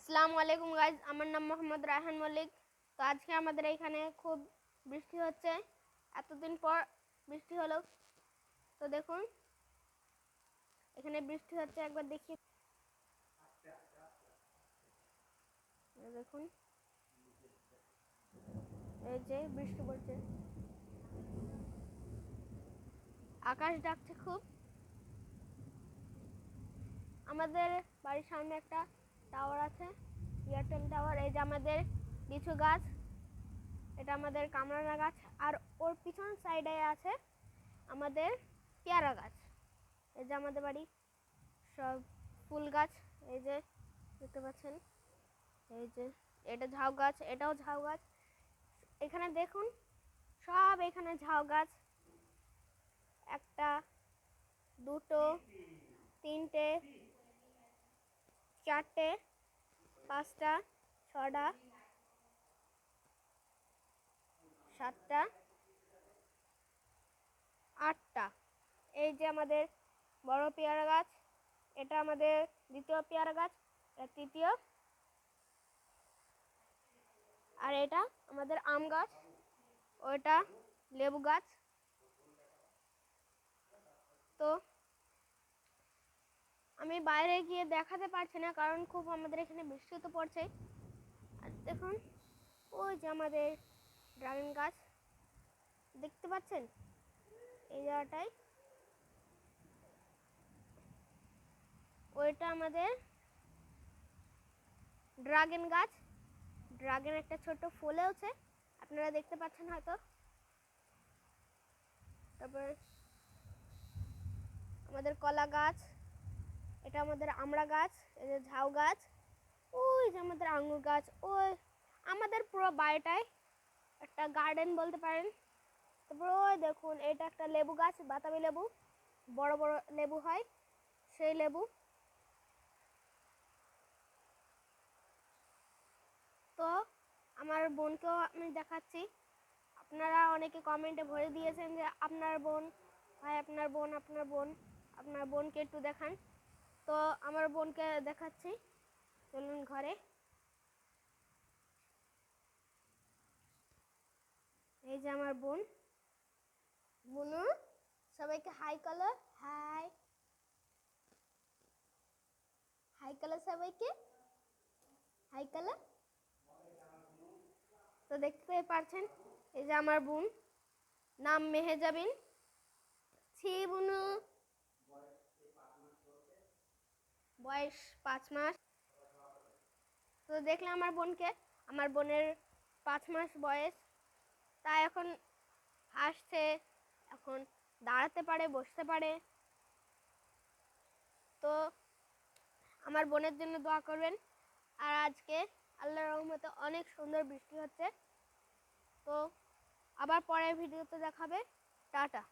আসসালামু আলাইকুম গাইজ, আমার নাম মোহাম্মদ রায়হান মল্লিক। তো আজকে আমাদের এখানে খুব বৃষ্টি হচ্ছে, এতদিন পর বৃষ্টি হলো। তো দেখুন এখানে বৃষ্টি হচ্ছে, একবার দেখি। দেখুন এই যে বৃষ্টি পড়ছে, আকাশ ডাকছে খুব। আমাদের বাড়ির সামনে একটা টাওয়ার আছে, এয়ারটেল টাওয়ার। এই যে আমাদের লিচু গাছ, এটা আমাদের কামরাঙা গাছ, আর ওর পিছন সাইডে আছে আমাদের পেয়ারা গাছ। এই যে আমাদের বাড়ি সব ফুল গাছ, এই যে দেখতে পাচ্ছেন। এই যে এটা ঝাউ গাছ, এটাও ঝাউ গাছ। এখানে দেখুন সব এখানে ঝাউ গাছ, একটা, দুটো, তিনটে, চারটে, পাঁচটা, ছটা, সাতটা, আটটা। এই যে আমাদের বড় পেয়ারা গাছ, এটা আমাদের দ্বিতীয় পেয়ারা গাছ, এটা তৃতীয়, আর এটা আমাদের আম গাছ, ওইটা লেবু গাছ। তো আমি বাইরে গিয়ে দেখাতে পারছি না, কারণ খুব আমাদের এখানে বৃষ্টি তো পড়ছে। আর দেখুন ওই যে আমাদের ড্রাগন গাছ, দেখতে পাচ্ছেন এই জায়গাটায়, ওইটা আমাদের ড্রাগন গাছ। ড্রাগন একটা ছোট ফুলেওছে, আপনারা দেখতে পাচ্ছেন হয়তো। তারপরে আমাদের কলা গাছ, এটা আমাদের আমড়া গাছ, এই যে ঝাউ গাছ, ওই যে আমাদের আঙুর গাছ। ওই আমাদের পুরো বাড়িটায় একটা গার্ডেন বলতে পারেন। তারপরে ওই দেখুন এটা একটা লেবু গাছ, বাতাবি লেবু, বড় বড় লেবু হয় সেই লেবু। তো আমার বোনকেও আমি দেখাচ্ছি। আপনারা অনেকে কমেন্টে ভরে দিয়েছেন যে আপনার বোন, ভাই আপনার বোন, আপনার বোন, আপনার বোনকে একটু দেখান। তো আমার বোনকে দেখাচ্ছি, চলুন ঘরে। এই যে আমার বোন, বুনু, সবাইকে হাই করো, হাই, হাই করো সবাইকে, হাই করো। তো দেখতে পাচ্ছেন এই যে আমার বোন, নাম মেহেজাবিন। ছি বুনু, বয়স 5 মাস। তো দেখলাম আমার বোনকে, আমার বোনের 5 মাস বয়স, তাই এখন হাসছে, এখন দাঁড়াতে পারে, বসতে পারে। তো আমার বোনের জন্য দোয়া করবেন। আর আজকে আল্লাহর রহমতে অনেক সুন্দর বৃষ্টি হচ্ছে। তো আবার পরের ভিডিওতে দেখাবে। টাটা।